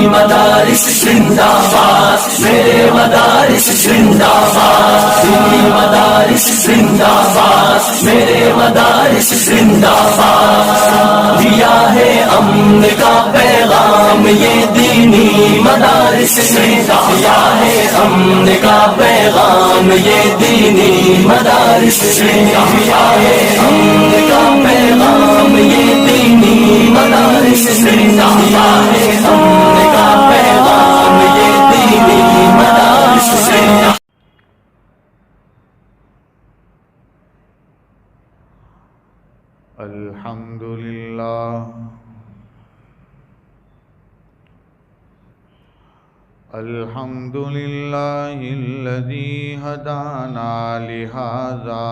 मदारिस जिंदाबाद, मेरे मदारिस जिंदाबाद। दीनी मदारिस जिंदाबाद, मेरे मदारिस जिंदाबाद। दिया है अमन का पैगाम ये दीनी मदारिस ने, दिया है अमन का पैगाम ये दीनी मदारिस ने, दिया है अमन का पैगाम ये दीनी मदारिस ने, दिया है अमन का पैगाम ये दीनी मदारिस ने। अल्हम्दुलिल्लाह अल्हम्दुलिल्लाहिल्लज़ी हदाना लिहाज़ा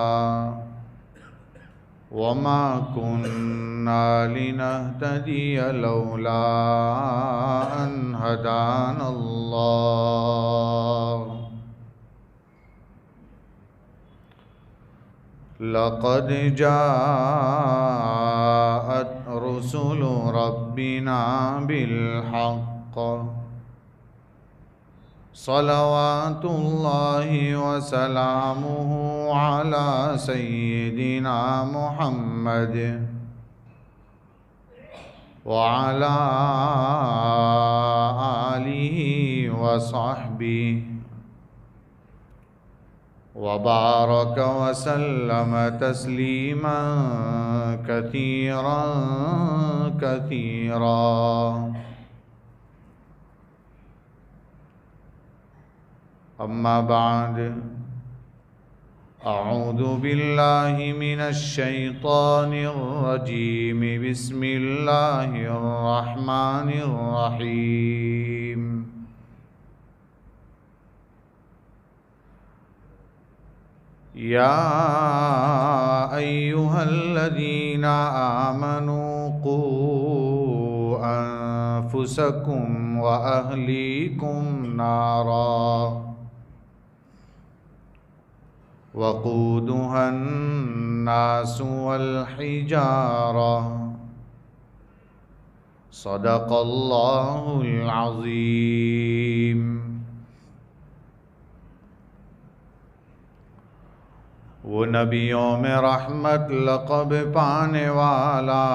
वमा कुन्ना लिनहतदिया लौला अन हदानल्लाह। लक़द जाअत रुसुलु रब्बिना बिलहक़्क़ सलवातुल्लाहि व सलामुहु अला सय्यिदिना मुहम्मद व अला आलिहि व सहबिहि वबारक वसल्लम तस्लीमा कसीरा कसीरा। अम्मा बाद अऊज़ु बिल्लाहि मिनश शैतानिर रजीम बिस्मिल्लाहिर रहमानिर रहीम। या अय्युहल्लज़ीना आमनू क़ू अन्फुसकुम व अहलीकुम नारा वक़ूदुहन नासु वल हिजारा सदक़ल्लाहुल अज़ीम। वो नबियों में रहमत लक़ब पाने वाला,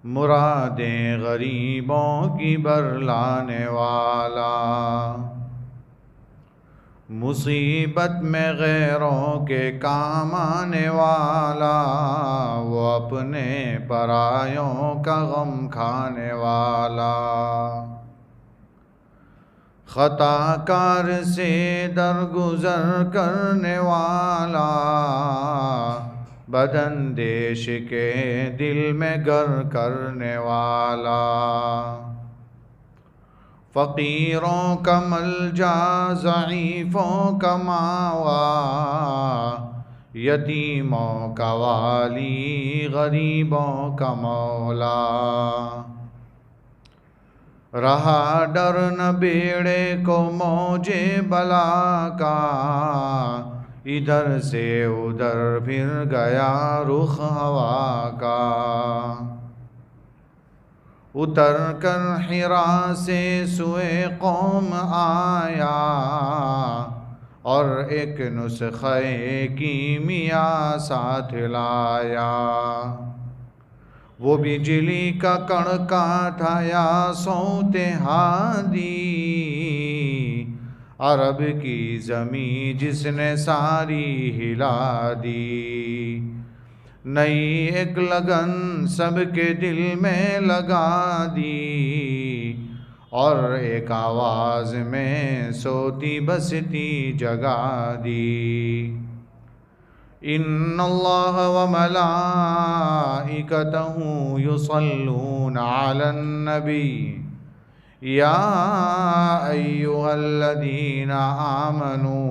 मुरादें गरीबों की बरलाने वाला, मुसीबत में गैरों के काम आने वाला, वो अपने परायों का गम खाने वाला, ख़ताकार से दरगुज़र करने वाला, बदअंदेश के दिल में गर करने वाला, फ़कीरों का मलजा ज़ईफ़ों का मावा, यतीमों का वाली गरीबों का मौला। रहा डर न बेड़े को मौजे बला का, इधर से उधर फिर गया रुख हवा का। उतर कर हिरा से सुए कौम आया, और एक नुस्खे कीमिया साथ लाया। वो बिजली का कड़का था या सौते हादी, अरब की ज़मीं जिसने सारी हिला दी। नई एक लगन सबके दिल में लगा दी, और एक आवाज़ में सोती बसती जगा दी। इन्नल्लाह व मलाइकतहु युसल्लूना अलन नबी या अय्युहल्लज़ीना आमनू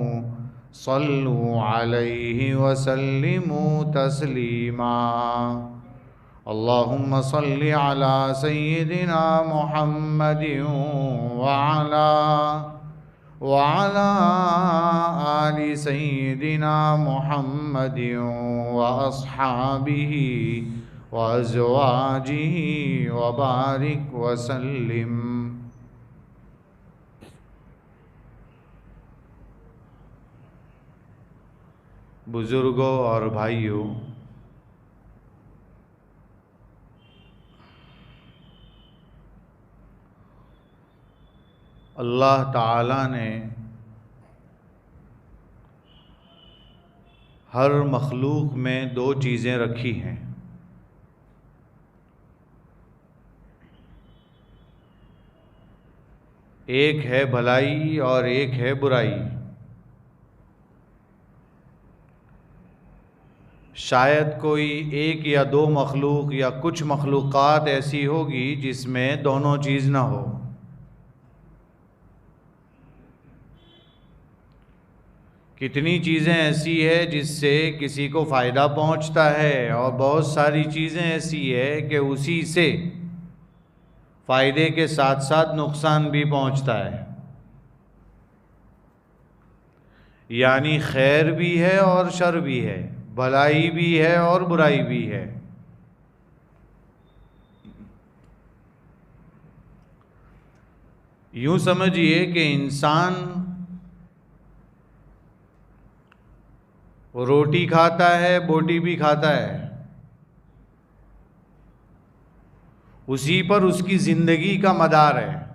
सल्लू अलैहि व सल्लिमू तस्लीमा। अल्लाहुम्मा सल्लि अला सय्यिदिना मुहम्मदिन व अला आलि सय्यिदिना मुहम्मदिन व अस्हाबिही वअज़वाजिही वबारिक वसल्लिम। बुज़ुर्गों और भाइयों, अल्लाह ताला ने हर मखलूक में दो चीज़ें रखी हैं। एक है भलाई और एक है बुराई। शायद कोई एक या दो मखलूक या कुछ मखलूक़ात ऐसी होगी जिसमें दोनों चीज़ ना हो। कितनी चीज़ें ऐसी है जिससे किसी को फ़ायदा पहुंचता है और बहुत सारी चीज़ें ऐसी है कि उसी से फ़ायदे के साथ साथ नुकसान भी पहुंचता है। यानी खैर भी है और शर भी है, भलाई भी है और बुराई भी है। यूँ समझिए कि इंसान रोटी खाता है, बोटी भी खाता है, उसी पर उसकी ज़िंदगी का मदार है।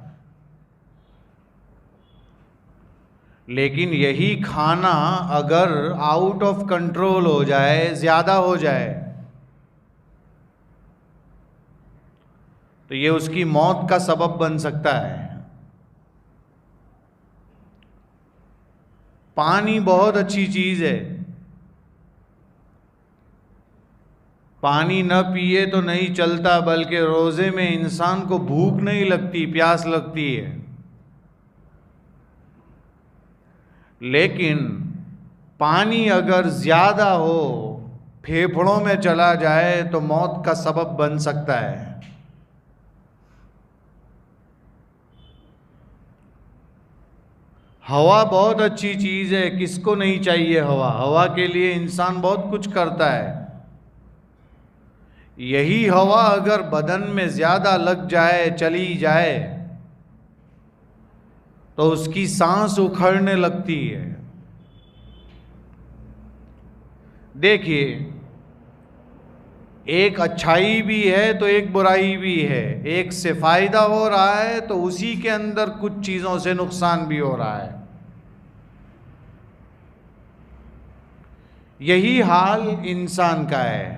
लेकिन यही खाना अगर आउट ऑफ कंट्रोल हो जाए, ज़्यादा हो जाए, तो ये उसकी मौत का सबब बन सकता है। पानी बहुत अच्छी चीज़ है। पानी न पिए तो नहीं चलता, बल्कि रोज़े में इंसान को भूख नहीं लगती, प्यास लगती है। लेकिन पानी अगर ज़्यादा हो, फेफड़ों में चला जाए तो मौत का सबब बन सकता है। हवा बहुत अच्छी चीज़ है, किसको नहीं चाहिए हवा। हवा के लिए इंसान बहुत कुछ करता है। यही हवा अगर बदन में ज़्यादा लग जाए, चली जाए, तो उसकी सांस उखड़ने लगती है। देखिए, एक अच्छाई भी है तो एक बुराई भी है। एक से फ़ायदा हो रहा है तो उसी के अंदर कुछ चीज़ों से नुकसान भी हो रहा है। यही हाल इंसान का है।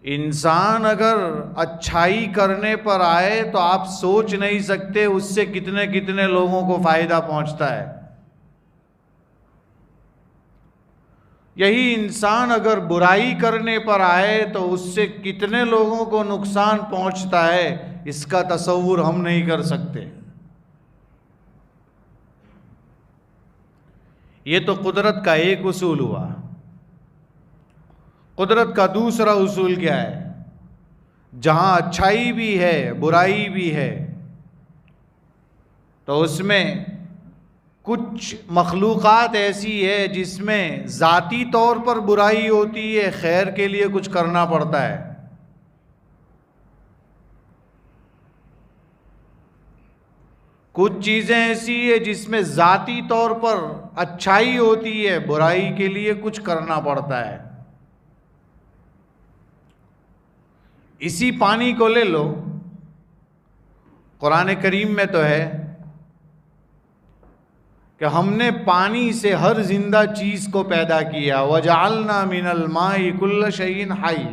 इंसान अगर अच्छाई करने पर आए तो आप सोच नहीं सकते उससे कितने कितने लोगों को फ़ायदा पहुंचता है। यही इंसान अगर बुराई करने पर आए तो उससे कितने लोगों को नुकसान पहुंचता है, इसका तसव्वुर हम नहीं कर सकते। ये तो कुदरत का एक उसूल हुआ। कुदरत का दूसरा उसूल क्या है? जहां अच्छाई भी है, बुराई भी है, तो उसमें कुछ मखलूक़ात ऐसी है जिसमें ज़ाती तौर पर बुराई होती है, खैर के लिए कुछ करना पड़ता है। कुछ चीज़ें ऐसी है जिसमें ज़ाती तौर पर अच्छाई होती है, बुराई के लिए कुछ करना पड़ता है। इसी पानी को ले लो, कुरान करीम में तो है कि हमने पानी से हर जिंदा चीज को पैदा किया। वजअलना मिनल माई कुल्ल शैइन हाई।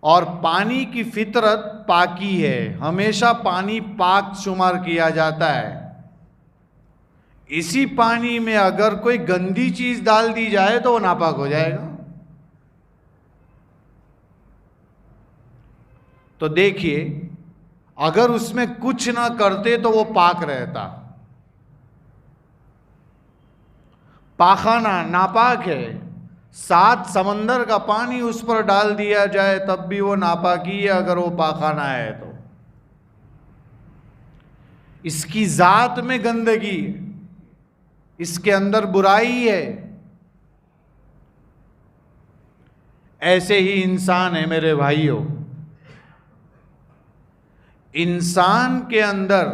और पानी की फितरत पाकी है, हमेशा पानी पाक शुमार किया जाता है। इसी पानी में अगर कोई गंदी चीज डाल दी जाए तो वो नापाक हो जाएगा। तो देखिए, अगर उसमें कुछ ना करते तो वो पाक रहता। पाखाना नापाक है, 7 समंदर का पानी उस पर डाल दिया जाए तब भी वो नापाकी है अगर वो पाखाना है तो। इसकी जात में गंदगी है, इसके अंदर बुराई है। ऐसे ही इंसान है मेरे भाइयों। इंसान के अंदर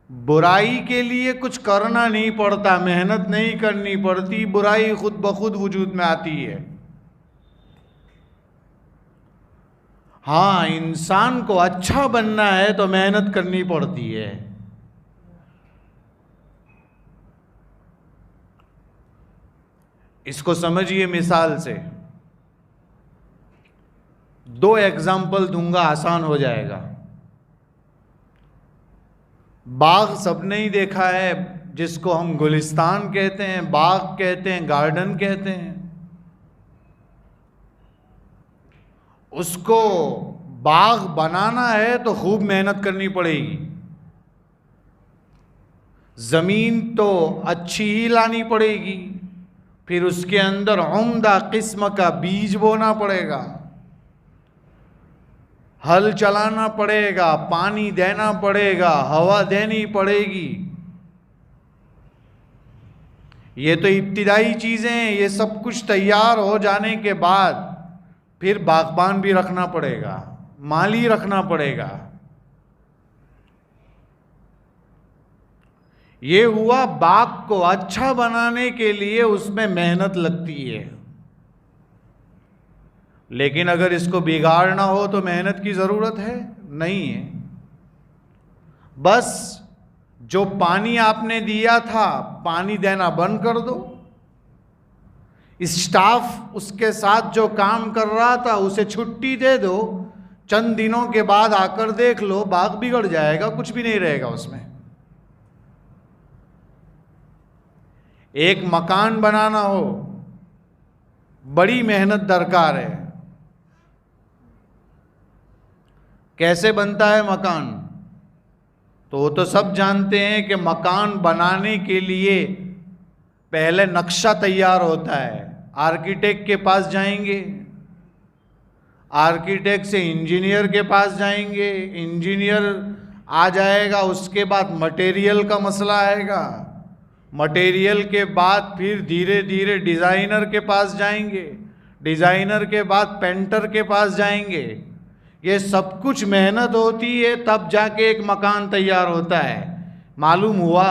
बुराई के लिए कुछ करना नहीं पड़ता, मेहनत नहीं करनी पड़ती, बुराई खुद ब खुद वजूद में आती है। हाँ, इंसान को अच्छा बनना है तो मेहनत करनी पड़ती है। इसको समझिए मिसाल से, 2 एग्जाम्पल दूंगा, आसान हो जाएगा। बाग सबने ही देखा है, जिसको हम गुलिस्तान कहते हैं, बाग कहते हैं, गार्डन कहते हैं। उसको बाग बनाना है तो खूब मेहनत करनी पड़ेगी। जमीन तो अच्छी ही लानी पड़ेगी, फिर उसके अंदर उम्दा किस्म का बीज बोना पड़ेगा, हल चलाना पड़ेगा, पानी देना पड़ेगा, हवा देनी पड़ेगी। ये तो इब्तिदाई चीजें हैं। ये सब कुछ तैयार हो जाने के बाद फिर बागबान भी रखना पड़ेगा, माली रखना पड़ेगा। ये हुआ बाग को अच्छा बनाने के लिए, उसमें मेहनत लगती है। लेकिन अगर इसको बिगाड़ना हो तो मेहनत की जरूरत है? नहीं है। बस जो पानी आपने दिया था, पानी देना बंद कर दो। स्टाफ उसके साथ जो काम कर रहा था उसे छुट्टी दे दो। चंद दिनों के बाद आकर देख लो, बाग बिगड़ जाएगा, कुछ भी नहीं रहेगा उसमें। एक मकान बनाना हो, बड़ी मेहनत दरकार है। कैसे बनता है मकान? तो वो तो सब जानते हैं कि मकान बनाने के लिए पहले नक्शा तैयार होता है। आर्किटेक्ट के पास जाएंगे, आर्किटेक्ट से इंजीनियर के पास जाएंगे, इंजीनियर आ जाएगा, उसके बाद मटेरियल का मसला आएगा, मटेरियल के बाद फिर धीरे धीरे डिज़ाइनर के पास जाएंगे, डिज़ाइनर के बाद पेंटर के पास जाएंगे। ये सब कुछ मेहनत होती है, तब जाके एक मकान तैयार होता है। मालूम हुआ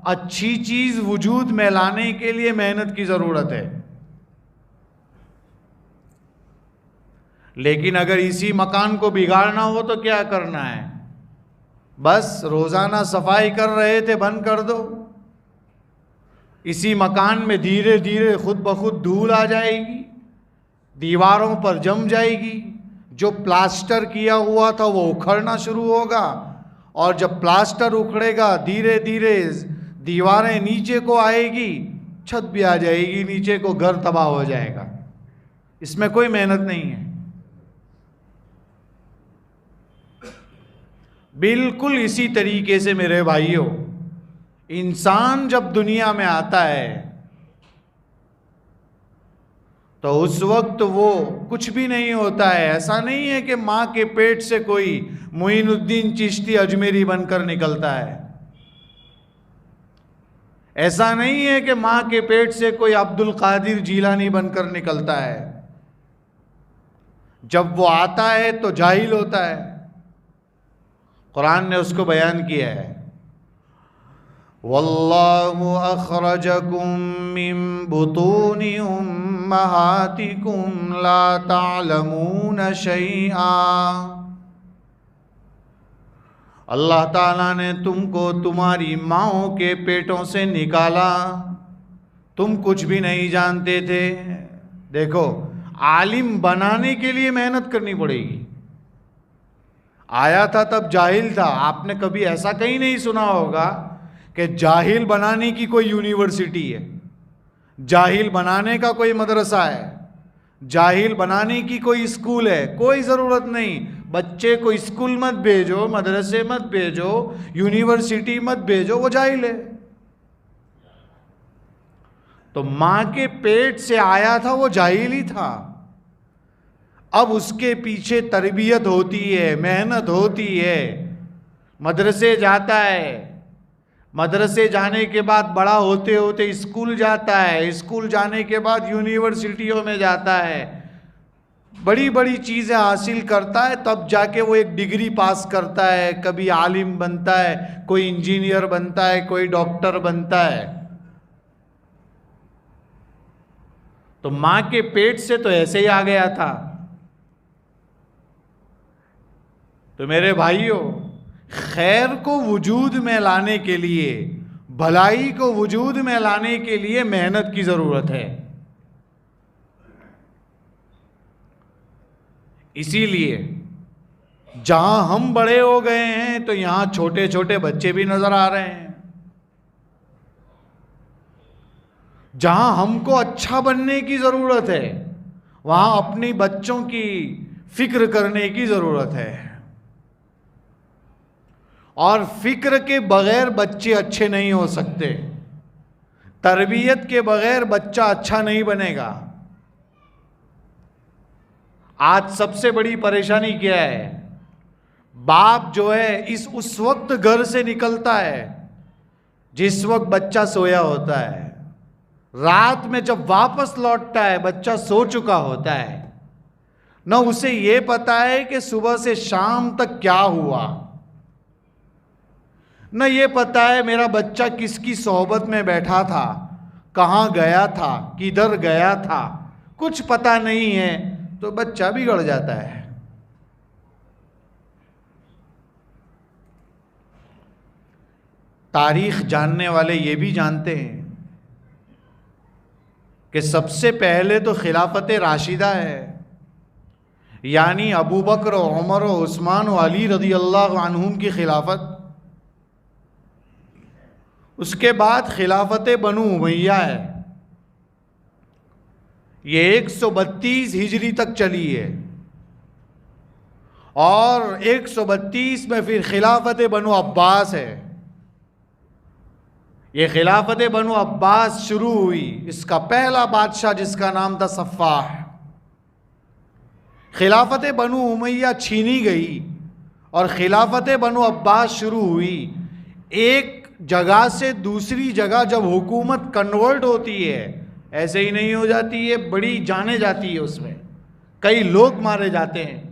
अच्छी चीज़ वजूद में लाने के लिए मेहनत की ज़रूरत है। लेकिन अगर इसी मकान को बिगाड़ना हो तो क्या करना है? बस रोज़ाना सफाई कर रहे थे, बंद कर दो। इसी मकान में धीरे धीरे खुद ब खुद धूल आ जाएगी, दीवारों पर जम जाएगी। जो प्लास्टर किया हुआ था वो उखड़ना शुरू होगा, और जब प्लास्टर उखड़ेगा धीरे धीरे दीवारें नीचे को आएगी, छत भी आ जाएगी नीचे को, घर तबाह हो जाएगा। इसमें कोई मेहनत नहीं है। बिल्कुल इसी तरीके से मेरे भाइयों, इंसान जब दुनिया में आता है तो उस वक्त वो कुछ भी नहीं होता है। ऐसा नहीं है कि माँ के पेट से कोई मोइनुद्दीन चिश्ती अजमेरी बनकर निकलता है। ऐसा नहीं है कि माँ के पेट से कोई अब्दुल कादिर जीलानी बनकर निकलता है। जब वो आता है तो जाहिल होता है। कुरान ने उसको बयान किया है, वल्लाहु अखरजकुम मिन बुतूनि उम्महातिकुम ला तालमून शैआ। अल्लाह ताला ने तुमको तुम्हारी माँओं के पेटों से निकाला, तुम कुछ भी नहीं जानते थे। देखो, आलिम बनाने के लिए मेहनत करनी पड़ेगी। आया था तब जाहिल था। आपने कभी ऐसा कहीं नहीं सुना होगा कि जाहिल बनाने की कोई यूनिवर्सिटी है, जाहिल बनाने का कोई मदरसा है, जाहिल बनाने की कोई स्कूल है। कोई ज़रूरत नहीं। बच्चे को स्कूल मत भेजो, मदरसे मत भेजो, यूनिवर्सिटी मत भेजो, वो जाहिल है। तो माँ के पेट से आया था, वो जाहिल ही था। अब उसके पीछे तरबियत होती है, मेहनत होती है, मदरसे जाता है, मदरसे जाने के बाद बड़ा होते होते स्कूल जाता है, स्कूल जाने के बाद यूनिवर्सिटियों में जाता है, बड़ी बड़ी चीज़ें हासिल करता है, तब जाके वो एक डिग्री पास करता है। कभी आलिम बनता है, कोई इंजीनियर बनता है, कोई डॉक्टर बनता है। तो मां के पेट से तो ऐसे ही आ गया था। तो मेरे भाइयों, खैर को वजूद में लाने के लिए, भलाई को वजूद में लाने के लिए मेहनत की जरूरत है। इसीलिए जहां हम बड़े हो गए हैं तो यहां छोटे छोटे बच्चे भी नजर आ रहे हैं। जहां हमको अच्छा बनने की जरूरत है, वहां अपनी बच्चों की फिक्र करने की जरूरत है। और फिक्र के बगैर बच्चे अच्छे नहीं हो सकते। तरबियत के बगैर बच्चा अच्छा नहीं बनेगा। आज सबसे बड़ी परेशानी क्या है? बाप जो है उस वक्त घर से निकलता है जिस वक्त बच्चा सोया होता है। रात में जब वापस लौटता है बच्चा सो चुका होता है। न उसे ये पता है कि सुबह से शाम तक क्या हुआ, न ये पता है मेरा बच्चा किसकी सोहबत में बैठा था, कहाँ गया था, किधर गया था, कुछ पता नहीं है। तो बच्चा बिगड़ जाता है। तारीख जानने वाले ये भी जानते हैं कि सबसे पहले तो खिलाफत राशिदा है, यानी अबू बकर, उमर, उस्मान और अली रज़ी अल्लाह अन्हुम की खिलाफत। उसके बाद खिलाफत बनु उमैया है। ये 132 हिजरी तक चली है। और 132 में फिर खिलाफत बनु अब्बास है। ये खिलाफत बनु अब्बास शुरू हुई। इसका पहला बादशाह जिसका नाम था सफ़ाह। खिलाफत बनु उमैया छीनी गई और खिलाफत बनु अब्बास शुरू हुई। एक जगह से दूसरी जगह जब हुकूमत कन्वर्ट होती है, ऐसे ही नहीं हो जाती है, बड़ी जाने जाती है, उसमें कई लोग मारे जाते हैं।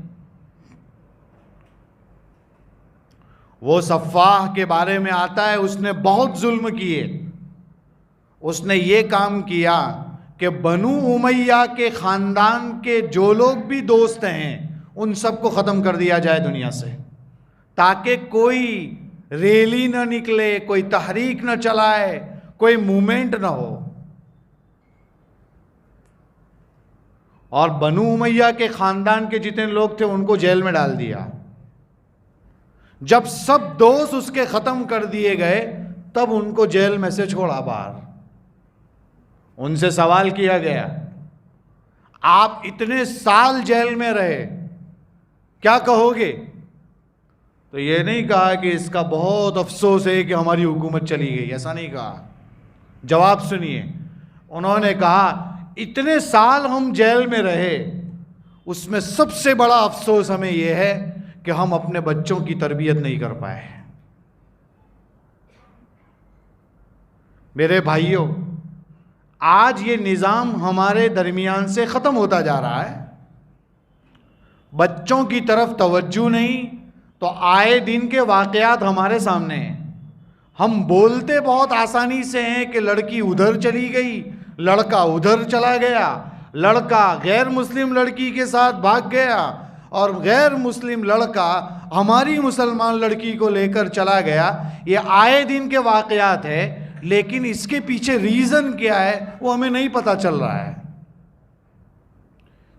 वो सफ़ाह के बारे में आता है, उसने बहुत जुल्म किए। उसने ये काम किया कि बनु उमैया के ख़ानदान के जो लोग भी दोस्त हैं उन सबको ख़त्म कर दिया जाए दुनिया से, ताकि कोई रैली न निकले, कोई तहरीक न चलाए, कोई मूवमेंट न हो। और बनु उमैया के ख़ानदान के जितने लोग थे उनको जेल में डाल दिया। जब सब दोस्त उसके ख़त्म कर दिए गए तब उनको जेल में से छोड़ा बाहर। उनसे सवाल किया गया, आप इतने साल जेल में रहे, क्या कहोगे? तो ये नहीं कहा कि इसका बहुत अफसोस है कि हमारी हुकूमत चली गई, ऐसा नहीं कहा। जवाब सुनिए, उन्होंने कहा इतने साल हम जेल में रहे, उसमें सबसे बड़ा अफसोस हमें यह है कि हम अपने बच्चों की तरबियत नहीं कर पाए। मेरे भाइयों, आज ये निज़ाम हमारे दरमियान से ख़त्म होता जा रहा है। बच्चों की तरफ तवज्जो नहीं, तो आए दिन के वाक़यात हमारे सामने हैं। हम बोलते बहुत आसानी से हैं कि लड़की उधर चली गई, लड़का उधर चला गया, लड़का गैर मुस्लिम लड़की के साथ भाग गया और गैर मुस्लिम लड़का हमारी मुसलमान लड़की को लेकर चला गया। ये आए दिन के वाक़यात है, लेकिन इसके पीछे रीज़न क्या है वो हमें नहीं पता चल रहा है।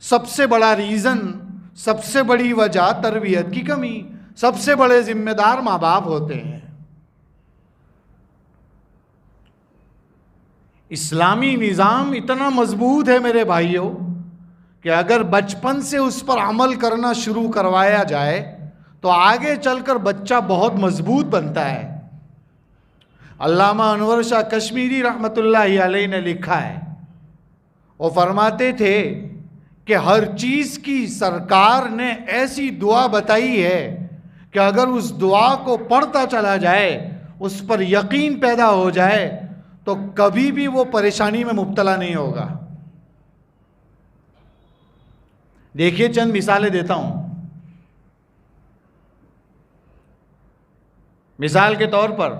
सबसे बड़ा रीज़न, सबसे बड़ी वजह तरबियत की कमी। सबसे बड़े जिम्मेदार माँ बाप होते हैं। इस्लामी निज़ाम इतना मजबूत है मेरे भाइयों कि अगर बचपन से उस पर अमल करना शुरू करवाया जाए तो आगे चलकर बच्चा बहुत मजबूत बनता है। अल्लामा अनवर शाह कश्मीरी रहमतुल्लाहि अलैह ने लिखा है, वो फरमाते थे कि हर चीज़ की सरकार ने ऐसी दुआ बताई है कि अगर उस दुआ को पढ़ता चला जाए, उस पर यकीन पैदा हो जाए, तो कभी भी वो परेशानी में मुब्तला नहीं होगा। देखिए चंद मिसालें देता हूं। मिसाल के तौर पर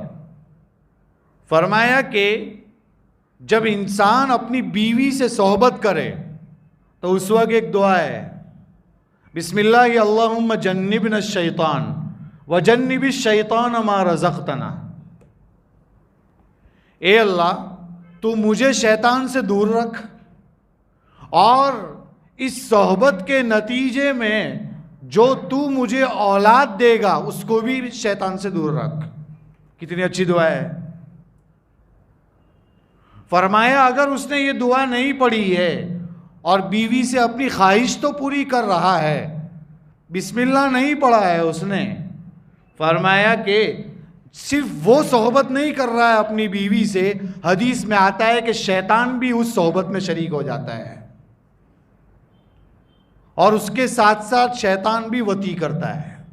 फरमाया कि जब इंसान अपनी बीवी से सोहबत करे तो उस वक्त एक दुआ है, बिस्मिल्लाह अल्लाहुम्मा जन्निबना शैतान व जन्निबि शैतान मा रज़क़तना। ए अल्लाह, तू मुझे शैतान से दूर रख और इस सोहबत के नतीजे में जो तू मुझे औलाद देगा उसको भी शैतान से दूर रख। कितनी अच्छी दुआ है। फरमाया अगर उसने ये दुआ नहीं पढ़ी है और बीवी से अपनी ख्वाहिश तो पूरी कर रहा है, बिस्मिल्लाह नहीं पढ़ा है उसने, फरमाया कि सिर्फ वो सोहबत नहीं कर रहा है अपनी बीवी से, हदीस में आता है कि शैतान भी उस सोहबत में शरीक हो जाता है और उसके साथ साथ शैतान भी वती करता है।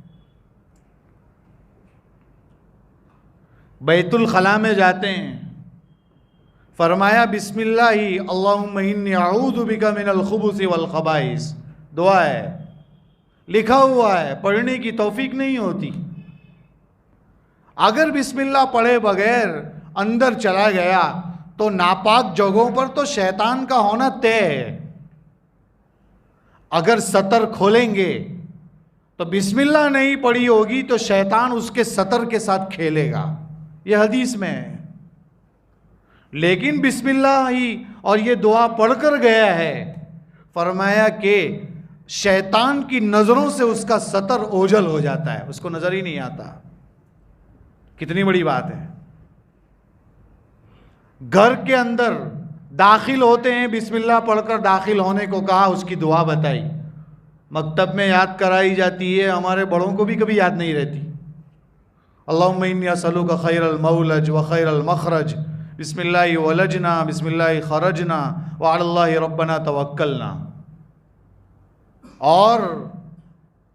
बैतुल खला में जाते हैं, फरमाया बिस्मिल्लाही अल्लाहुम्मा इन्नी अऊज़ु बिका मिनल खुबुसी वल खबाइस। दुआ है, लिखा हुआ है, पढ़ने की तौफीक नहीं होती। अगर बिस्मिल्लाह पढ़े बगैर अंदर चला गया तो नापाक जगहों पर तो शैतान का होना तय है। अगर सतर खोलेंगे तो बिस्मिल्लाह नहीं पढ़ी होगी तो शैतान उसके सतर के साथ खेलेगा, यह हदीस में है। लेकिन बिस्मिल्लाह ही और ये दुआ पढ़कर गया है, फरमाया कि शैतान की नज़रों से उसका सतर ओझल हो जाता है, उसको नज़र ही नहीं आता। कितनी बड़ी बात है। घर के अंदर दाखिल होते हैं, बिस्मिल्लाह पढ़कर दाखिल होने को कहा, उसकी दुआ बताई, मकतब में याद कराई जाती है, हमारे बड़ों को भी कभी याद नहीं रहती। अल्लाहुम्मा इन्नी असअलुका खैरल मौलज व खैरल मखरज, बिस्मिल्लाहि वलजना बिस्मिल्लाहि खरजना व अलल्लाहि रब्बना तवक्कलना। और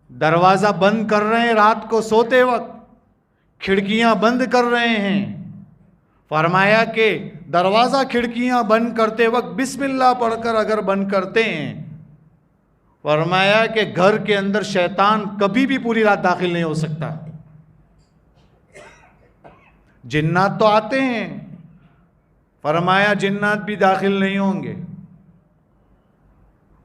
दरवाज़ा बंद कर रहे हैं, रात को सोते वक्त खिड़कियां बंद कर रहे हैं, फरमाया कि दरवाज़ा खिड़कियां बंद करते वक्त बिस्मिल्लाह पढ़कर अगर बंद करते हैं, फरमाया कि घर के अंदर शैतान कभी भी पूरी रात दाखिल नहीं हो सकता। जिन्नात तो आते हैं, फरमाया जिन्नात भी दाखिल नहीं होंगे।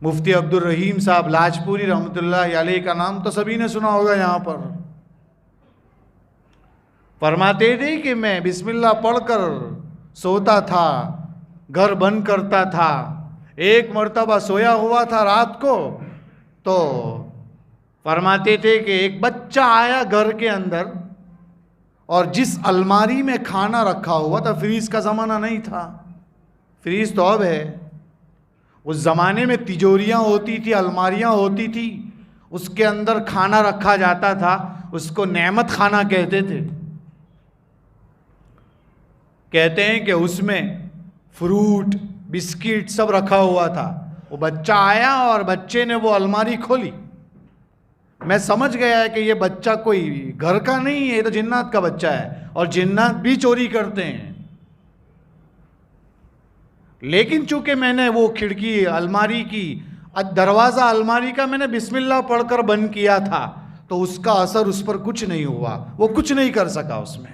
मुफ्ती अब्दुल रहीम साहब लाजपुरी रहमतुल्लाह अलैह का नाम तो सभी ने सुना होगा यहाँ पर। फरमाते थे कि मैं बिस्मिल्लाह पढ़कर सोता था, घर बंद करता था। एक मर्तबा सोया हुआ था रात को, तो फरमाते थे कि एक बच्चा आया घर के अंदर और जिस अलमारी में खाना रखा हुआ था, फ्रीज का ज़माना नहीं था, फ्रीज तो अब है, उस ज़माने में तिजोरियाँ होती थी, अलमारियाँ होती थी, उसके अंदर खाना रखा जाता था, उसको नेमत खाना कहते थे। कहते हैं कि उसमें फ्रूट बिस्किट सब रखा हुआ था। वो बच्चा आया और बच्चे ने वो अलमारी खोली। मैं समझ गया कि ये बच्चा कोई घर का नहीं है, ये तो जिन्नात का बच्चा है, और जिन्नात भी चोरी करते हैं। लेकिन चूंकि मैंने वो खिड़की अलमारी की, दरवाज़ा अलमारी का मैंने बिस्मिल्लाह पढ़कर बंद किया था, तो उसका असर उस पर कुछ नहीं हुआ, वो कुछ नहीं कर सका उसमें।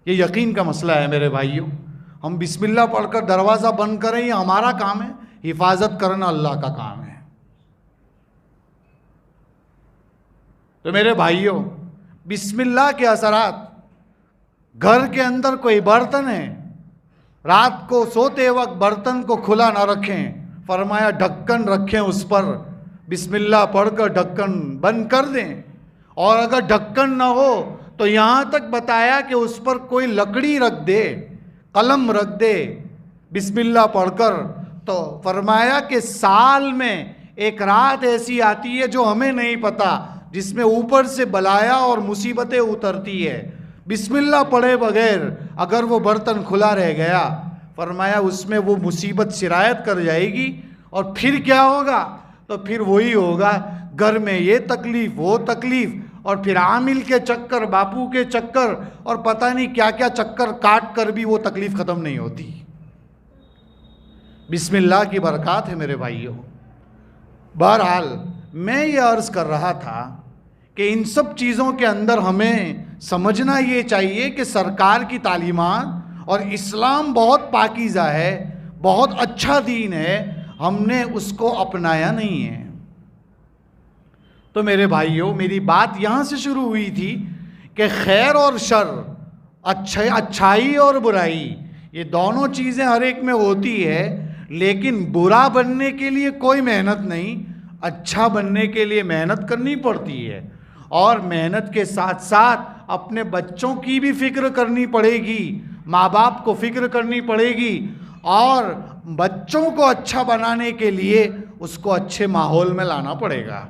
ये यकीन का मसला है मेरे भाइयों। हम बिस्मिल्लाह पढ़कर दरवाज़ा बंद करें, ये हमारा काम है, हिफाजत करना अल्लाह का काम है। तो मेरे भाइयों, बिस्मिल्लाह के असरात, घर के अंदर कोई बर्तन है, रात को सोते वक्त बर्तन को खुला ना रखें, फरमाया ढक्कन रखें, उस पर बिस्मिल्लाह पढ़कर ढक्कन बंद कर दें। और अगर ढक्कन ना हो तो यहाँ तक बताया कि उस पर कोई लकड़ी रख दे, कलम रख दे बिस्मिल्लाह पढ़कर, तो फरमाया कि साल में एक रात ऐसी आती है जो हमें नहीं पता, जिसमें ऊपर से बलाया और मुसीबतें उतरती है। बिस्मिल्लाह पढ़े बगैर अगर वो बर्तन खुला रह गया, फरमाया उसमें वो मुसीबत सिरायत कर जाएगी, और फिर क्या होगा, तो फिर वही होगा, घर में ये तकलीफ़ वो तकलीफ़, और फिर आमिल के चक्कर, बापू के चक्कर, और पता नहीं क्या क्या चक्कर काट कर भी वो तकलीफ़ ख़त्म नहीं होती। बिस्मिल्लाह की बरकत है मेरे भाइयों। बहरहाल मैं ये अर्ज़ कर रहा था कि इन सब चीज़ों के अंदर हमें समझना ये चाहिए कि सरकार की तालीमात और इस्लाम बहुत पाकीज़ा है, बहुत अच्छा दीन है, हमने उसको अपनाया नहीं है। तो मेरे भाइयों, मेरी बात यहाँ से शुरू हुई थी कि खैर और शर, अच्छाई और बुराई, ये दोनों चीज़ें हर एक में होती है, लेकिन बुरा बनने के लिए कोई मेहनत नहीं, अच्छा बनने के लिए मेहनत करनी पड़ती है। और मेहनत के साथ साथ अपने बच्चों की भी फिक्र करनी पड़ेगी, माँ बाप को फिक्र करनी पड़ेगी, और बच्चों को अच्छा बनाने के लिए उसको अच्छे माहौल में लाना पड़ेगा।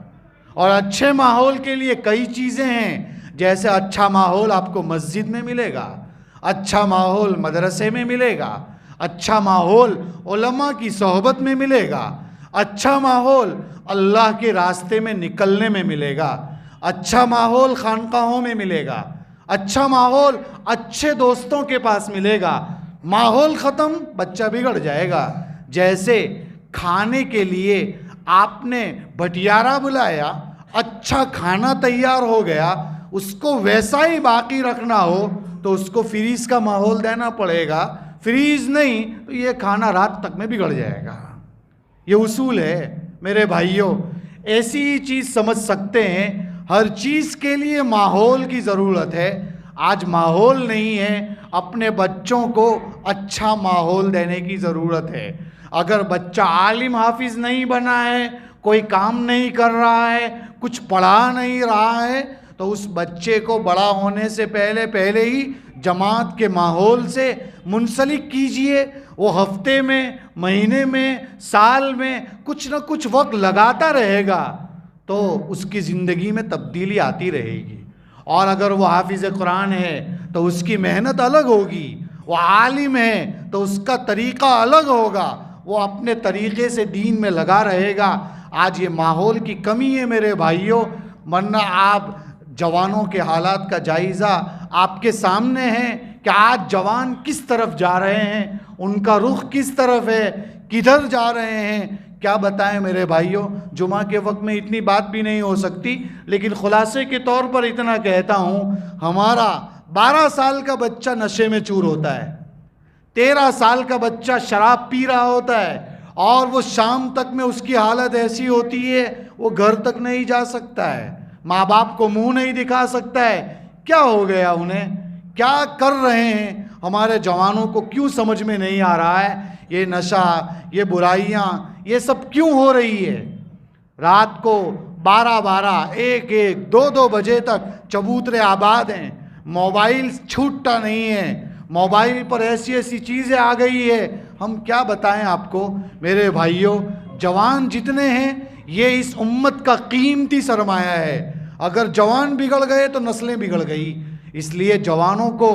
और अच्छे माहौल के लिए कई चीज़ें हैं, जैसे अच्छा माहौल आपको मस्जिद में मिलेगा, अच्छा माहौल मदरसे में मिलेगा, अच्छा माहौल उलमा की सोहबत में मिलेगा, अच्छा माहौल अल्लाह के रास्ते में निकलने में मिलेगा, अच्छा माहौल खानकाहों में मिलेगा, अच्छा माहौल अच्छे दोस्तों के पास मिलेगा। माहौल ख़त्म, बच्चा बिगड़ जाएगा। जैसे खाने के लिए आपने भटियारा बुलाया, अच्छा खाना तैयार हो गया, उसको वैसा ही बाकी रखना हो तो उसको फ्रीज का माहौल देना पड़ेगा। फ्रीज नहीं तो ये खाना रात तक में बिगड़ जाएगा। ये उसूल है मेरे भाइयों। ऐसी ही चीज़ समझ सकते हैं, हर चीज़ के लिए माहौल की ज़रूरत है। आज माहौल नहीं है, अपने बच्चों को अच्छा माहौल देने की ज़रूरत है। अगर बच्चा आलिम हाफिज़ नहीं बना है, कोई काम नहीं कर रहा है, कुछ पढ़ा नहीं रहा है, तो उस बच्चे को बड़ा होने से पहले ही जमात के माहौल से मुंसलिक कीजिए। वो हफ्ते में, महीने में, साल में कुछ न कुछ वक्त लगाता रहेगा तो उसकी ज़िंदगी में तब्दीली आती रहेगी। और अगर वो हाफिज़ कुरान है तो उसकी मेहनत अलग होगी, वो आलिम है तो उसका तरीक़ा अलग होगा, वो अपने तरीक़े से दीन में लगा रहेगा। आज ये माहौल की कमी है मेरे भाइयों, वरना आप जवानों के हालात का जायज़ा आपके सामने है कि आज जवान किस तरफ जा रहे हैं, उनका रुख किस तरफ है, किधर जा रहे हैं, क्या बताएं मेरे भाइयों। जुमा के वक्त में इतनी बात भी नहीं हो सकती, लेकिन खुलासे के तौर पर इतना कहता हूँ, हमारा 12 साल का बच्चा नशे में चूर होता है, 13 साल का बच्चा शराब पी रहा होता है, और वो शाम तक में उसकी हालत ऐसी होती है वो घर तक नहीं जा सकता है, माँ बाप को मुंह नहीं दिखा सकता है। क्या हो गया उन्हें, क्या कर रहे हैं? हमारे जवानों को क्यों समझ में नहीं आ रहा है ये नशा, ये बुराइयाँ, ये सब क्यों हो रही है? रात को 12-12, 1-1, 2-2 बजे तक चबूतरे आबाद हैं, मोबाइल छूटता नहीं है, मोबाइल पर ऐसी ऐसी चीज़ें आ गई है, हम क्या बताएं आपको मेरे भाइयों। जवान जितने हैं ये इस उम्मत का कीमती सरमाया है। अगर जवान बिगड़ गए तो नस्लें बिगड़ गई। इसलिए जवानों को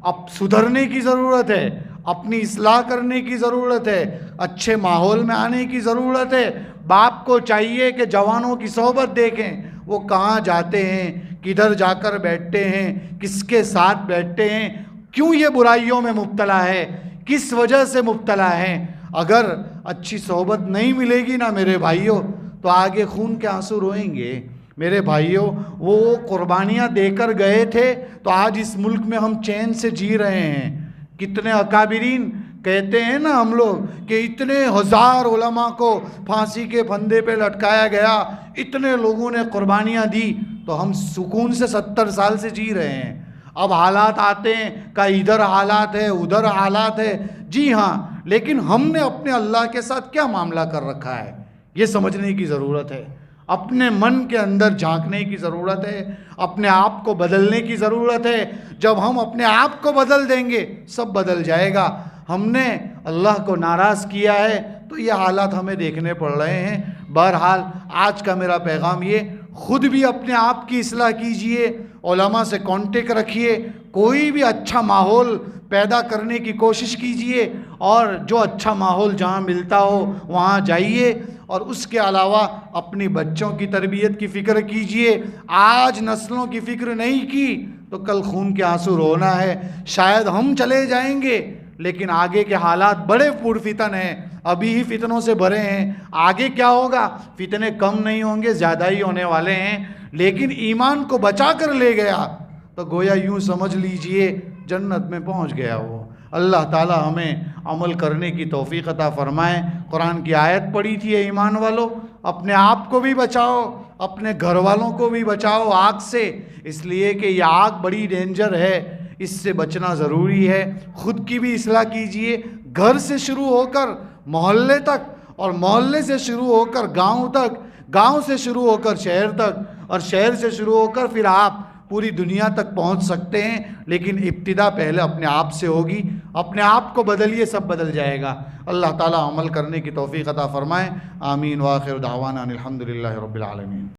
अब सुधरने की ज़रूरत है, अपनी इस्लाह करने की ज़रूरत है, अच्छे माहौल में आने की ज़रूरत है। बाप को चाहिए कि जवानों की सोहबत देखें, वो कहाँ जाते हैं, किधर जाकर बैठते हैं, किसके साथ बैठते हैं, क्यों ये बुराइयों में मुब्तला है, किस वजह से मुब्तला है। अगर अच्छी सोहबत नहीं मिलेगी ना मेरे भाइयों, तो आगे खून के आंसू रोएंगे मेरे भाइयों। वो कुर्बानियाँ देकर गए थे तो आज इस मुल्क में हम चैन से जी रहे हैं। कितने अकाबिरीन कहते हैं ना हम लोग कि इतने हज़ार उलमा को फांसी के फंदे पे लटकाया गया, इतने लोगों ने कुर्बानियाँ दी, तो हम सुकून से 70 साल से जी रहे हैं। अब हालात आते हैं का इधर हालात है, उधर हालात है, जी हाँ, लेकिन हमने अपने अल्लाह के साथ क्या मामला कर रखा है ये समझने की ज़रूरत है। अपने मन के अंदर झांकने की ज़रूरत है, अपने आप को बदलने की ज़रूरत है। जब हम अपने आप को बदल देंगे सब बदल जाएगा। हमने अल्लाह को नाराज़ किया है तो ये हालात हमें देखने पड़ रहे हैं। बहरहाल आज का मेरा पैगाम ये, ख़ुद भी अपने आप की इस्लाह कीजिए, उलमा से कांटेक्ट रखिए, कोई भी अच्छा माहौल पैदा करने की कोशिश कीजिए, और जो अच्छा माहौल जहाँ मिलता हो वहाँ जाइए। और उसके अलावा अपने बच्चों की तरबियत की फ़िक्र कीजिए। आज नस्लों की फ़िक्र नहीं की तो कल खून के आंसू रोना है। शायद हम चले जाएंगे लेकिन आगे के हालात बड़े पुरफितन हैं, अभी ही फितनों से भरे हैं। आगे क्या होगा, फितने कम नहीं होंगे, ज़्यादा ही होने वाले हैं। लेकिन ईमान को बचा कर ले गया तो गोया यूं समझ लीजिए जन्नत में पहुंच गया वो। अल्लाह ताला हमें अमल करने की तौफीक अता फरमाए। कुरान की आयत पढ़ी थी, ईमान वालों अपने आप को भी बचाओ, अपने घर वालों को भी बचाओ आग से, इसलिए कि यह आग बड़ी डेंजर है, इससे बचना ज़रूरी है। ख़ुद की भी इस्लाह कीजिए, घर से शुरू होकर मोहल्ले तक, और मोहल्ले से शुरू होकर गांव तक, गांव से शुरू होकर शहर तक, और शहर से शुरू होकर फिर आप पूरी दुनिया तक पहुंच सकते हैं। लेकिन इब्तिदा पहले अपने आप से होगी। अपने आप को बदलिए, सब बदल जाएगा। अल्लाह ताला अमल करने की तौफीक अता फरमाए। आमीन। व आखिर दावाना अनिल हम्दुलिल्लाहि रब्बिल आलमीन।